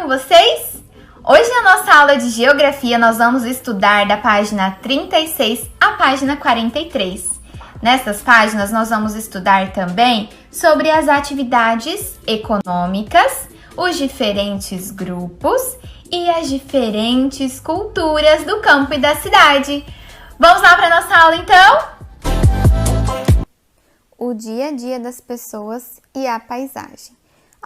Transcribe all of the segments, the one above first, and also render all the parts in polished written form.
com vocês? Hoje na nossa aula de Geografia nós vamos estudar da página 36 à página 43. Nessas páginas nós vamos estudar também sobre as atividades econômicas, os diferentes grupos e as diferentes culturas do campo e da cidade. Vamos lá para a nossa aula então? O dia a dia das pessoas e a paisagem.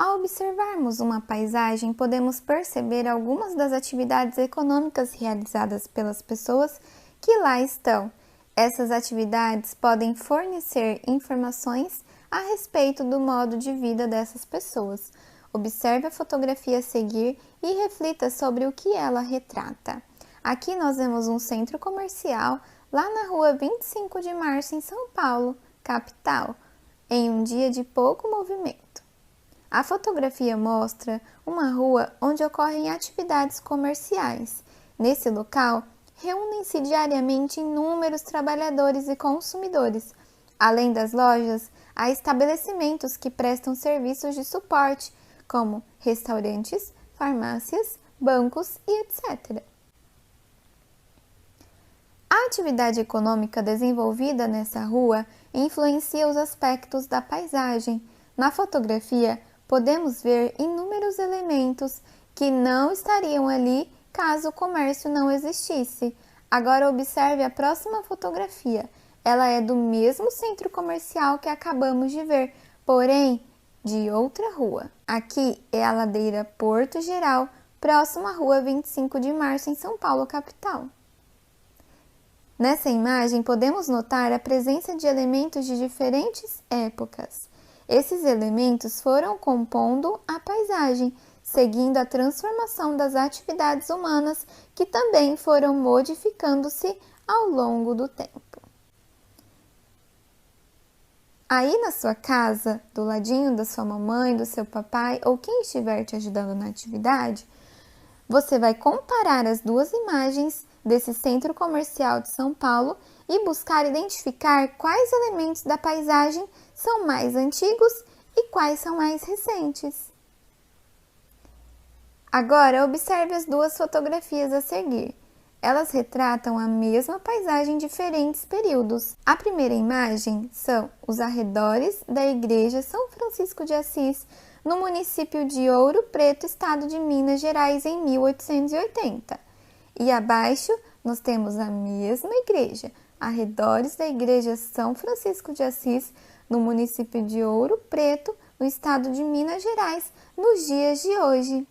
Ao observarmos uma paisagem, podemos perceber algumas das atividades econômicas realizadas pelas pessoas que lá estão. Essas atividades podem fornecer informações a respeito do modo de vida dessas pessoas. Observe a fotografia a seguir e reflita sobre o que ela retrata. Aqui nós vemos um centro comercial lá na rua 25 de março, em São Paulo, capital, em um dia de pouco movimento. A fotografia mostra uma rua onde ocorrem atividades comerciais. Nesse local, reúnem-se diariamente inúmeros trabalhadores e consumidores. Além das lojas, há estabelecimentos que prestam serviços de suporte, como restaurantes, farmácias, bancos e etc. A atividade econômica desenvolvida nessa rua influencia os aspectos da paisagem. Na fotografia, podemos ver inúmeros elementos que não estariam ali caso o comércio não existisse. Agora observe a próxima fotografia. Ela é do mesmo centro comercial que acabamos de ver, porém de outra rua. Aqui é a ladeira Porto Geral, próximo à rua 25 de março, em São Paulo, capital. Nessa imagem, podemos notar a presença de elementos de diferentes épocas. Esses elementos foram compondo a paisagem, seguindo a transformação das atividades humanas que também foram modificando-se ao longo do tempo. Aí na sua casa, do ladinho da sua mamãe, do seu papai ou quem estiver te ajudando na atividade, você vai comparar as duas imagens desse centro comercial de São Paulo e buscar identificar quais elementos da paisagem são mais antigos e quais são mais recentes. Agora, observe as duas fotografias a seguir. Elas retratam a mesma paisagem em diferentes períodos. A primeira imagem são os arredores da Igreja São Francisco de Assis, no município de Ouro Preto, estado de Minas Gerais, em 1880. E abaixo nós temos a mesma igreja, arredores da Igreja São Francisco de Assis, no município de Ouro Preto, no estado de Minas Gerais, nos dias de hoje.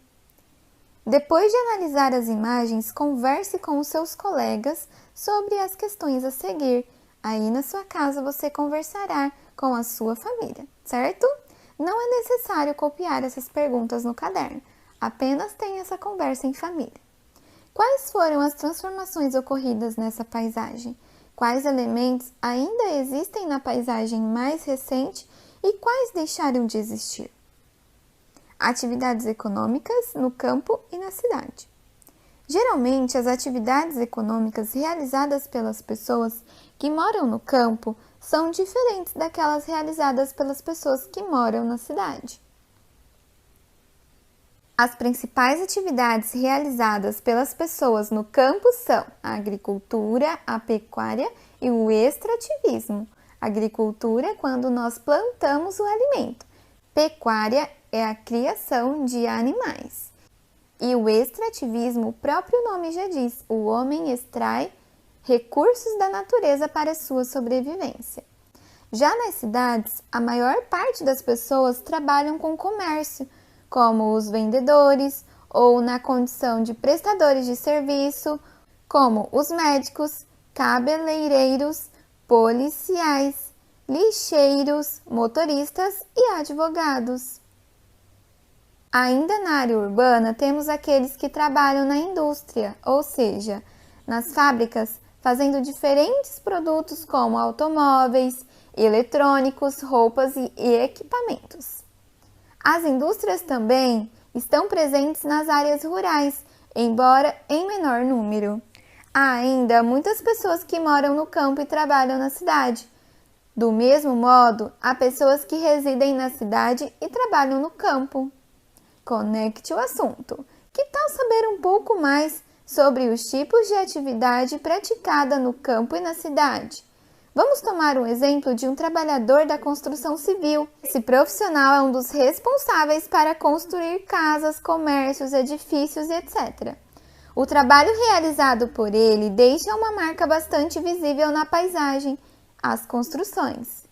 Depois de analisar as imagens, converse com os seus colegas sobre as questões a seguir. Aí na sua casa você conversará com a sua família, certo? Não é necessário copiar essas perguntas no caderno, apenas tenha essa conversa em família. Quais foram as transformações ocorridas nessa paisagem? Quais elementos ainda existem na paisagem mais recente e quais deixaram de existir? Atividades econômicas no campo e na cidade. Geralmente, as atividades econômicas realizadas pelas pessoas que moram no campo são diferentes daquelas realizadas pelas pessoas que moram na cidade. As principais atividades realizadas pelas pessoas no campo são a agricultura, a pecuária e o extrativismo. Agricultura é quando nós plantamos o alimento. Pecuária é a criação de animais. E o extrativismo, o próprio nome já diz, o homem extrai recursos da natureza para sua sobrevivência. Já nas cidades, a maior parte das pessoas trabalham com comércio, como os vendedores, ou na condição de prestadores de serviço, como os médicos, cabeleireiros, policiais, lixeiros, motoristas e advogados. Ainda na área urbana, temos aqueles que trabalham na indústria, ou seja, nas fábricas, fazendo diferentes produtos como automóveis, eletrônicos, roupas e equipamentos. As indústrias também estão presentes nas áreas rurais, embora em menor número. Há ainda muitas pessoas que moram no campo e trabalham na cidade. Do mesmo modo, há pessoas que residem na cidade e trabalham no campo. Conecte o assunto. que tal saber um pouco mais sobre os tipos de atividade praticada no campo e na cidade? Vamos tomar um exemplo de um trabalhador da construção civil. Esse profissional é um dos responsáveis para construir casas, comércios, edifícios e etc. O trabalho realizado por ele deixa uma marca bastante visível na paisagem, as construções.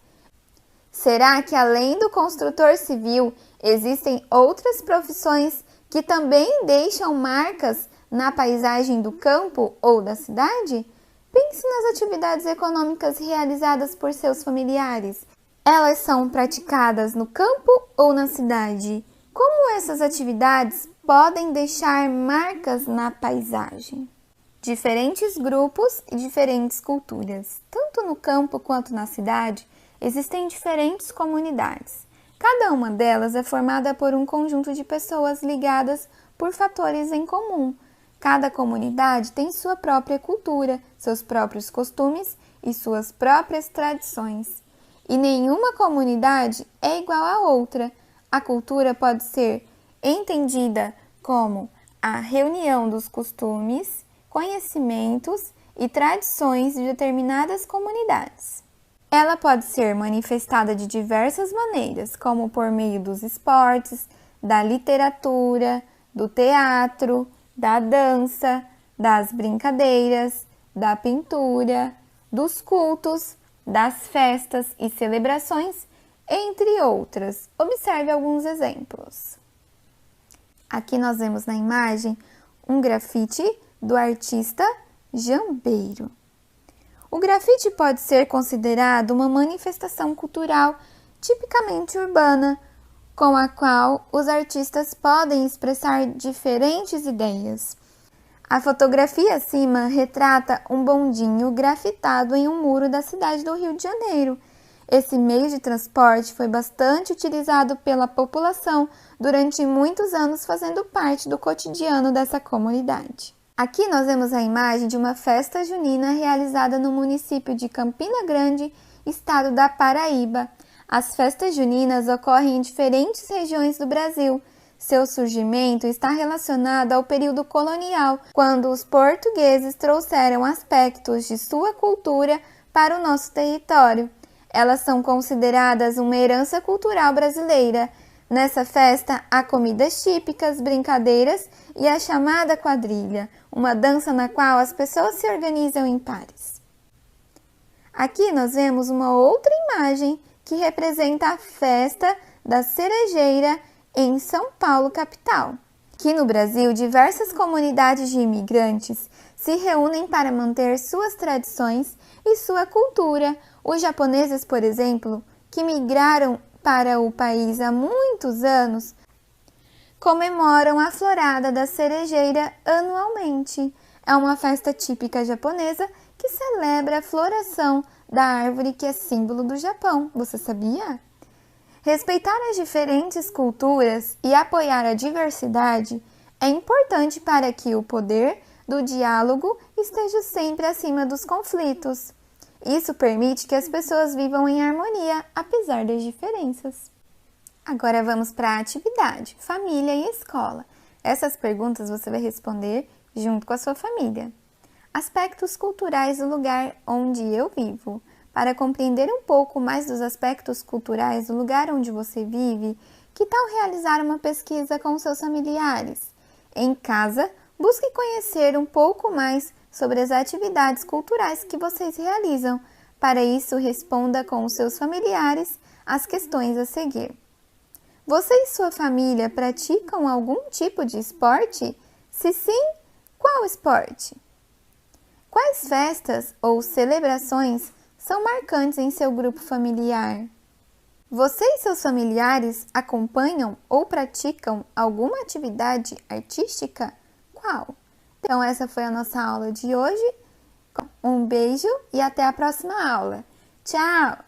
Será que além do construtor civil, existem outras profissões que também deixam marcas na paisagem do campo ou da cidade? Pense nas atividades econômicas realizadas por seus familiares. Elas são praticadas no campo ou na cidade? Como essas atividades podem deixar marcas na paisagem? Diferentes grupos e diferentes culturas. Tanto no campo quanto na cidade, existem diferentes comunidades. Cada uma delas é formada por um conjunto de pessoas ligadas por fatores em comum. Cada comunidade tem sua própria cultura, seus próprios costumes e suas próprias tradições. E nenhuma comunidade é igual à outra. A cultura pode ser entendida como a reunião dos costumes, conhecimentos e tradições de determinadas comunidades. Ela pode ser manifestada de diversas maneiras, como por meio dos esportes, da literatura, do teatro, da dança, das brincadeiras, da pintura, dos cultos, das festas e celebrações, entre outras. Observe alguns exemplos. Aqui nós vemos na imagem um grafite do artista Jambeiro. O grafite pode ser considerado uma manifestação cultural tipicamente urbana, com a qual os artistas podem expressar diferentes ideias. A fotografia acima retrata um bondinho grafitado em um muro da cidade do Rio de Janeiro. Esse meio de transporte foi bastante utilizado pela população durante muitos anos, fazendo parte do cotidiano dessa comunidade. Aqui nós vemos a imagem de uma festa junina realizada no município de Campina Grande, estado da Paraíba. As festas juninas ocorrem em diferentes regiões do Brasil. Seu surgimento está relacionado ao período colonial, quando os portugueses trouxeram aspectos de sua cultura para o nosso território. Elas são consideradas uma herança cultural brasileira. Nessa festa, há comidas típicas, brincadeiras e a chamada quadrilha, uma dança na qual as pessoas se organizam em pares. Aqui nós vemos uma outra imagem que representa a festa da cerejeira em São Paulo, capital. Aqui no Brasil, diversas comunidades de imigrantes se reúnem para manter suas tradições e sua cultura. Os japoneses, por exemplo, que migraram para o país há muitos anos, comemoram a florada da cerejeira anualmente. É uma festa típica japonesa que celebra a floração da árvore que é símbolo do Japão. Você sabia? Respeitar as diferentes culturas e apoiar a diversidade é importante para que o poder do diálogo esteja sempre acima dos conflitos. Isso permite que as pessoas vivam em harmonia, apesar das diferenças. Agora vamos para a atividade, família e escola. Essas perguntas você vai responder junto com a sua família. Aspectos culturais do lugar onde eu vivo. Para compreender um pouco mais dos aspectos culturais do lugar onde você vive, que tal realizar uma pesquisa com seus familiares? Em casa, busque conhecer um pouco mais sobre as atividades culturais que vocês realizam. Para isso, responda com os seus familiares as questões a seguir. Você e sua família praticam algum tipo de esporte? Se sim, qual esporte? Quais festas ou celebrações são marcantes em seu grupo familiar? Você e seus familiares acompanham ou praticam alguma atividade artística? Qual? Então, essa foi a nossa aula de hoje. Um beijo e até a próxima aula. Tchau!